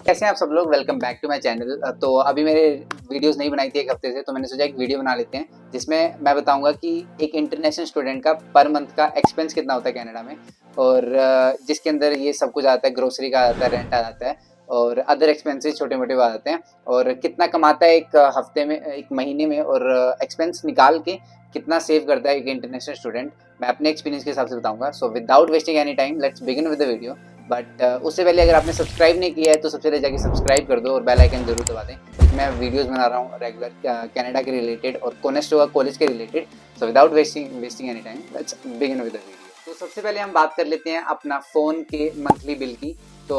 कैसे हैं आप सब लोग। Welcome back to my channel. तो अभी मेरे वीडियोस नहीं बनाई थी एक हफ्ते से, तो मैंने सोचा एक वीडियो बना लेते हैं जिसमें मैं बताऊंगा कि एक इंटरनेशनल स्टूडेंट का पर मंथ का एक्सपेंस कितना होता है कनाडा में, और जिसके अंदर ये सब कुछ आता है, ग्रोसरी का आता है, रेंट आ जाता है और अदर एक्सपेंसेस छोटे मोटे आ जाते हैं, और कितना कमाता है एक हफ्ते में, एक महीने में, और एक्सपेंस निकाल के कितना सेव करता है एक इंटरनेशनल स्टूडेंट, मैं अपने एक्सपीरियंस के हिसाब से बताऊंगा। So without wasting any time let's begin with the video. But उससे पहले अगर आपने सब्सक्राइब नहीं किया है तो सबसे पहले जाके सब्सक्राइब कर दो और बेल आइकन जरूर दबा दें, क्योंकि मैं वीडियोस बना रहा हूँ रेगुलर कनाडा के रिलेटेड और कोनेस्टोगा कॉलेज के related. So without wasting any time let's begin with the video. तो सबसे पहले हम बात कर लेते हैं अपना फ़ोन के मंथली बिल की। तो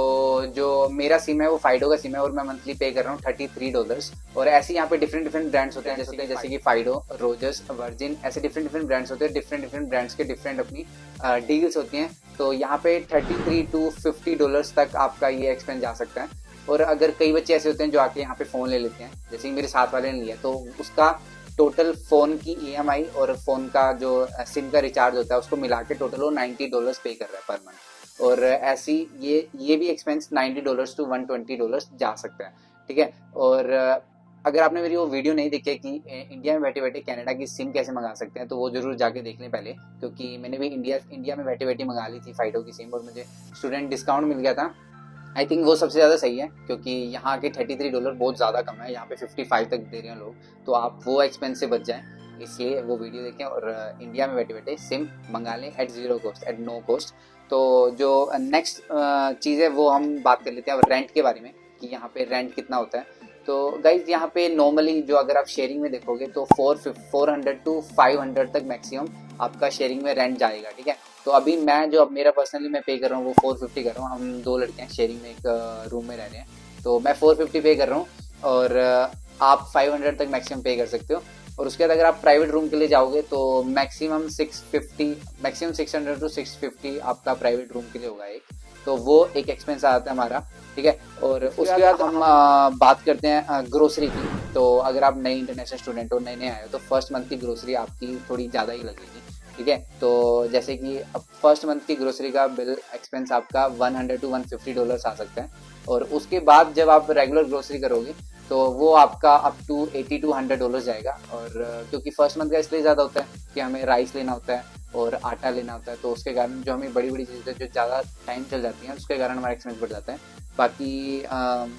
जो मेरा सिम है वो फाइडो का सिम है और मैं मंथली पे कर रहा हूँ $33। और ऐसे यहाँ पे डिफरेंट ब्रांड्स होते हैं, जैसे कि फाइडो, रोजर्स, वर्जिन, ऐसे डिफरेंट ब्रांड्स होते हैं। डिफरेंट ब्रांड्स के डिफरेंट अपनी डील्स होती हैं। तो यहाँ पे $33 to $50 तक आपका ये एक्सपेंस जा सकता है। और अगर कई बच्चे ऐसे होते हैं जो आके यहाँ पे फ़ोन ले लेते हैं, जैसे कि मेरे साथ वाले ने लिया, तो उसका टोटल फ़ोन की EMI और फ़ोन का जो सिम का रिचार्ज होता है उसको मिला के टोटल वो $90 पे कर रहा है पर मंथ। और ऐसी ये भी एक्सपेंस $90 to $120 जा सकता है, ठीक है। और अगर आपने मेरी वो वीडियो नहीं देखी कि इंडिया में बैठे बैठे कनाडा की सिम कैसे मंगा सकते हैं, तो वो जरूर जाके देख लें पहले, क्योंकि मैंने भी इंडिया में बैठे बैठे मंगा ली थी फाइडो की सिम और मुझे स्टूडेंट डिस्काउंट मिल गया था। आई थिंक वो सबसे ज़्यादा सही है, क्योंकि यहाँ के $33 बहुत ज़्यादा कम है, यहाँ पे 55 तक दे रहे हैं लोग। तो आप वो एक्सपेंस से बच जाएं, इसलिए वो वीडियो देखें और इंडिया में बैठे बैठे सिम मंगा लें at zero cost, at no cost. तो जो नेक्स्ट चीज़ है वो हम बात कर लेते हैं अब रेंट के बारे में, कि यहाँ पे रेंट कितना होता है। तो गाइज यहाँ पे नॉर्मली जो अगर आप शेयरिंग में देखोगे तो 400 to 500 तक मैक्सिमम आपका शेयरिंग में रेंट जाएगा, ठीक है। तो अभी मैं जो अब मेरा पर्सनली मैं पे कर रहा हूँ वो 450 कर रहा हूँ। हम 2 लड़के हैं, शेयरिंग में एक रूम में रह रहे हैं, तो मैं 450 पे कर रहा हूँ और आप 500 तक मैक्सिमम पे कर सकते हो। और उसके बाद अगर आप प्राइवेट रूम के लिए जाओगे तो मैक्सिमम 600 to 650 आपका प्राइवेट रूम के लिए होगा एक, तो वो एक एक्सपेंस आ जाता है हमारा, ठीक है। और उसके बाद हम बात करते हैं ग्रोसरी की। तो अगर आप नए इंटरनेशनल स्टूडेंट हो, नए आए हो, तो फर्स्ट मंथ की ग्रोसरी आपकी थोड़ी ज़्यादा ही लगेगी, ठीक है। तो जैसे कि अब फर्स्ट मंथ की ग्रोसरी का बिल एक्सपेंस आपका $100 to $150 आ सकता है। और उसके बाद जब आप रेगुलर ग्रोसरी करोगे तो वो आपका अप टू $80 to $100 जाएगा। और क्योंकि फर्स्ट मंथ का इसलिए ज़्यादा होता है कि हमें राइस लेना होता है और आटा लेना होता है, तो उसके कारण जो हमें बड़ी चीज़ें जो ज़्यादा टाइम चल जाती हैं उसके कारण हमारा एक्सपेंस बढ़ जाता है। बाकी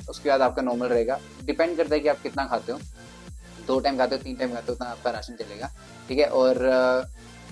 उसके बाद आपका नॉर्मल रहेगा, डिपेंड करता है कि आप कितना खाते हो, 2 टाइम खाते हो, 3 टाइम खाते हो, उतना आपका राशन चलेगा, ठीक है। और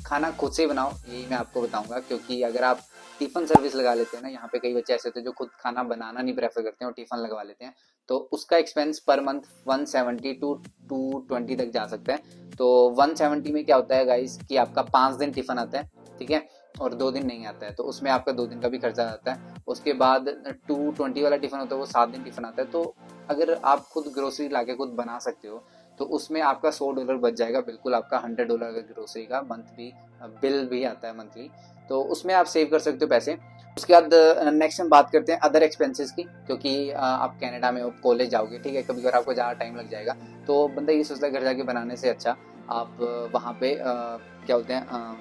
खाना खुद से बनाओ, यही मैं आपको बताऊंगा, क्योंकि अगर आप टिफ़िन सर्विस लगा लेते हैं ना, यहाँ पे कई बच्चे ऐसे होते हैं जो खुद खाना बनाना नहीं प्रेफर करते हैं और टिफ़िन लगवा लेते हैं, तो उसका एक्सपेंस पर मंथ 170 to 220 तक जा सकता है। तो 170 में क्या होता है गाइस कि आपका 5 दिन टिफ़िन आता है, ठीक है, और 2 दिन नहीं आता है, तो उसमें आपका 2 दिन का भी खर्चा आता है। उसके बाद 220 वाला टिफ़िन होता है, वो 7 दिन टिफ़िन आता है। तो अगर आप खुद ग्रोसरी ला के खुद बना सकते हो तो उसमें आपका $100 बच जाएगा, बिल्कुल आपका $100 का ग्रोसरी का मंथ भी बिल भी आता है मंथली, तो उसमें आप सेव कर सकते हो पैसे। उसके बाद नेक्स्ट हम बात करते हैं अदर एक्सपेंसेस की, क्योंकि आप कनाडा में हो, कॉलेज जाओगे, ठीक है, कभी कभार आपको ज़्यादा टाइम लग जाएगा, तो बंदा ये सोचता है घर जाके बनाने से अच्छा आप वहाँ पे क्या बोलते हैं,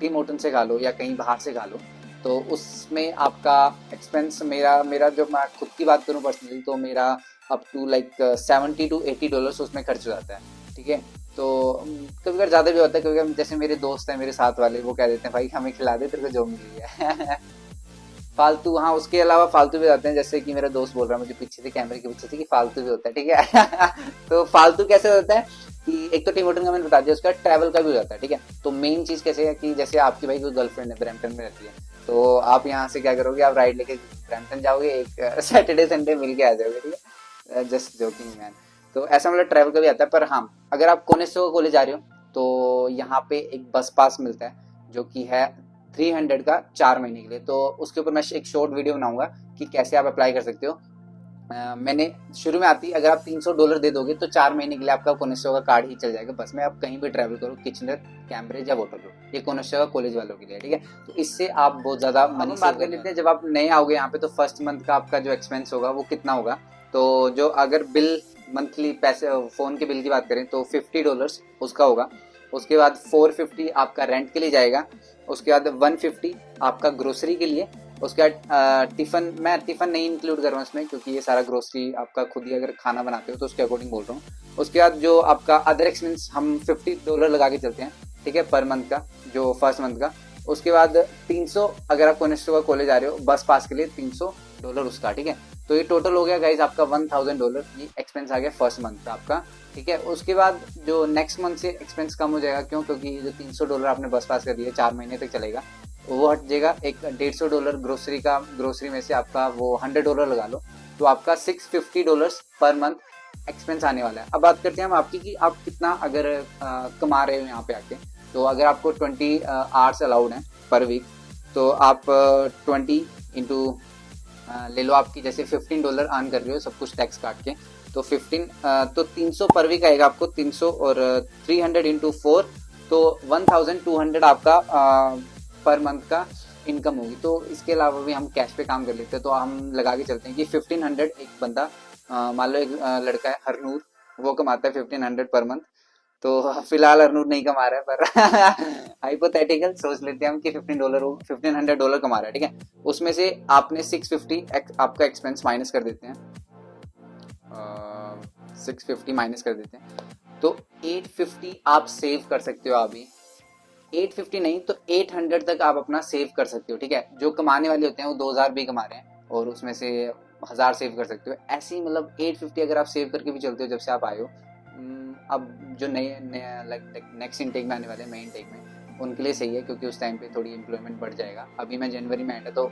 टीम होटल से खा लो या कहीं बाहर से खा लो। तो उसमें आपका एक्सपेंस मेरा जो मैं खुद की बात करूँ पर्सनली, तो मेरा अप टू लाइक $70 to $80 उसमें खर्च हो जाता है, ठीक है। तो कभी बार ज़्यादा भी होता है, कभी जैसे मेरे दोस्त हैं मेरे साथ वाले, वो कह देते हैं भाई हमें खिला दे, तेरे को जो मिली है फालतू। हाँ, उसके अलावा फालतू भी आते हैं, जैसे कि मेरा दोस्त बोल रहा है मुझे पीछे से, कैमरे के पीछे से, कि फालतू भी होता है, ठीक है तो फालतू कैसे होता है कि एक तो टिम होटल का मैंने बता दिया, उसका ट्रैवल का भी हो जाता है, ठीक है। तो मेन चीज़ कैसे है कि जैसे आपकी भाई कोई गर्लफ्रेंड है, ब्रैम्पटन में रहती है, तो आप यहाँ से क्या करोगे, आप राइड लेके ब्रैम्पटन जाओगे, एक सैटरडे संडे मिल के आ जाओगे, ठीक है, जस्ट जोकिंग मैन। तो ऐसा मतलब ट्रैवल का भी आता है। पर हाँ, अगर आप कोनेस्टो कॉलेज जा रहे हो तो यहाँ पे एक बस पास मिलता है जो कि है 300 का 4 महीने के लिए। तो उसके ऊपर मैं एक शॉर्ट वीडियो बनाऊंगा कि कैसे आप अप्लाई कर सकते हो। मैंने शुरू में आती, अगर आप $300 दे दोगे तो 4 महीने के लिए आपका कोनेस्टो का कार्ड ही चल जाएगा बस में, आप कहीं भी ट्रैवल करो, किचनर, कैम्ब्रिज या वाटरलू, ये कोनेस्टो का कॉलेज वालों के लिए, ठीक है। तो इससे आप बहुत ज़्यादा मनी बात कर लेते हैं। जब आप नए आओगे यहाँ पे तो फर्स्ट मंथ का आपका जो एक्सपेंस होगा वो कितना होगा, तो जो अगर बिल मंथली पैसे फ़ोन के बिल की बात करें तो $50 उसका होगा। उसके बाद 450 आपका रेंट के लिए जाएगा। उसके बाद 150 आपका ग्रोसरी के लिए, उसके बाद टिफ़िन, मैं टिफ़िन नहीं इंक्लूड कर रहा हूँ इसमें क्योंकि ये सारा ग्रोसरी आपका खुद ही अगर खाना बनाते हो तो उसके अकॉर्डिंग बोल रहा हूँ। उसके बाद जो आपका अदर एक्सपेंस हम $50 लगा के चलते हैं, ठीक है, पर मंथ का, जो फर्स्ट मंथ का। उसके बाद 300 अगर आप कोनेस्टो का कॉलेज आ रहे हो बस पास के लिए $300 उसका, ठीक है। तो ये टोटल हो गया गाइज आपका $1000, ये एक्सपेंस आ गया फर्स्ट मंथ का आपका, ठीक है। उसके बाद जो नेक्स्ट मंथ से एक्सपेंस कम हो जाएगा, क्यों? क्योंकि जो $300 आपने बस पास का दिया 4 महीने तक चलेगा, वो हट जाएगा। एक $150 ग्रोसरी का, ग्रोसरी में से आपका वो $100 लगा लो, तो आपका $650 पर मंथ एक्सपेंस आने वाला है। अब बात करते हैं हम आपकी कि आप कितना अगर कमा रहे हो यहाँ पे आके। तो अगर आपको 20 आवर्स अलाउड हैं पर वीक, तो आप 20 इंटू ले लो, आपकी जैसे $15 अर्न कर रहे हो सब कुछ टैक्स काट के, तो 15 तो 300 पर वीक आएगा आपको, 300 और 300 इंटू 4, तो 1200 आपका पर मंथ का इनकम होगी। तो इसके अलावा भी हम कैश पे काम कर लेते हैं, तो हम लगा के चलते हैं कि 1500 एक बंदा, मान लो एक लड़का है हरनूर, वो कमाता है 1500 पर मंथ। तो फिलहाल हरनूर नहीं कमा रहा है, पर हाइपोथेटिकल सोच लेते हैं हम कि $1500 कमा रहा है, ठीक है। उसमें से आपने 650 आपका एक्सपेंस माइनस कर देते हैं, 650 माइनस कर देते हैं, तो 850 आप सेव कर सकते हो अभी। 850 नहीं तो 800 तक आप अपना सेव कर सकते हो, ठीक है। जो कमाने वाले होते हैं वो 2000 भी कमा रहे हैं और उसमें से 1000 सेव कर सकते हो। ऐसे ही मतलब 850 अगर आप सेव करके भी चलते हो जब से आप आए हो, अब जो नए नेक्स्ट इनटेक में आने वाले मेन इनटेक में, उनके लिए सही है क्योंकि उस टाइम पे थोड़ी एम्प्लॉयमेंट बढ़ जाएगा। अभी मैं जनवरी में एंड है तो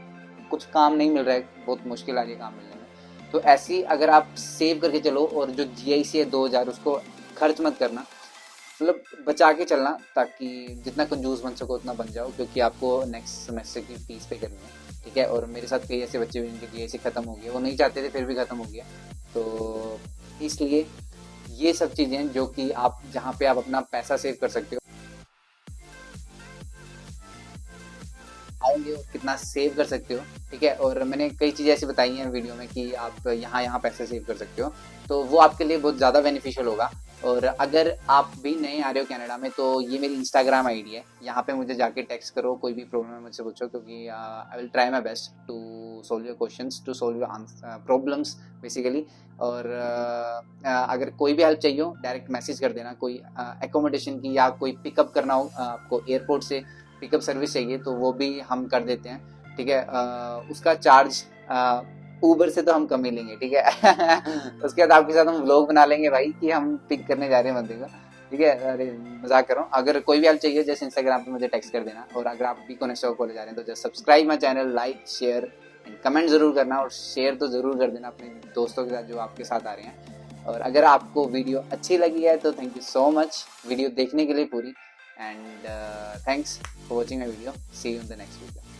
कुछ काम नहीं मिल रहा है, बहुत मुश्किल आ रही है काम मिलने में। तो ऐसे ही अगर आप सेव करके चलो और जो GIC है 2000 उसको खर्च मत करना, मतलब बचा के चलना, ताकि जितना कंजूस बन सको उतना बन जाओ, क्योंकि आपको नेक्स्ट सेमेस्टर की फीस पे करनी है, ठीक है। और मेरे साथ कई ऐसे बच्चे भी जिनके GIC खत्म हो गए, वो नहीं चाहते थे फिर भी खत्म हो गया। तो इसलिए ये सब चीज़ें जो कि आप जहाँ पे आप अपना पैसा सेव कर सकते हो, आएंगे और कितना सेव कर सकते हो, ठीक है। और मैंने कई चीज़ें ऐसी बताई हैं वीडियो में कि आप यहाँ पैसे सेव कर सकते हो, तो वो आपके लिए बहुत ज़्यादा बेनिफिशियल होगा। और अगर आप भी नए आ रहे हो कनाडा में, तो ये मेरी इंस्टाग्राम आईडी है, यहाँ पे मुझे जाके टेक्स्ट करो, कोई भी प्रॉब्लम है मुझसे पूछो, क्योंकि I will try my best to solve your questions, to solve your problems basically. और अगर कोई भी हेल्प चाहिए हो डायरेक्ट मैसेज कर देना, कोई एकोमोडेशन की या कोई पिकअप करना हो, आपको एयरपोर्ट से पिकअप सर्विस चाहिए तो वो भी हम कर देते हैं, ठीक है। उसका चार्ज ऊबर से तो हम कम ही लेंगे, ठीक है। उसके बाद आपके साथ हम व्लॉग बना लेंगे भाई कि हम पिक करने जा रहे हैं बंदे को, ठीक है। अरे मजाक कर रहा हूँ। अगर कोई भी हेल्प चाहिए जैसे इंस्टाग्राम पे मुझे टेक्स्ट कर देना। और अगर आप भी कोनेस्टो कॉलेज जा रहे हैं तो just subscribe my channel, like share and comment जरूर करना, और शेयर तो जरूर कर देना अपने दोस्तों के साथ जो आपके साथ आ रहे हैं। और अगर आपको वीडियो अच्छी लगी है तो thank you so much video देखने के लिए पूरी, and thanks for watching my video. See you in the next video.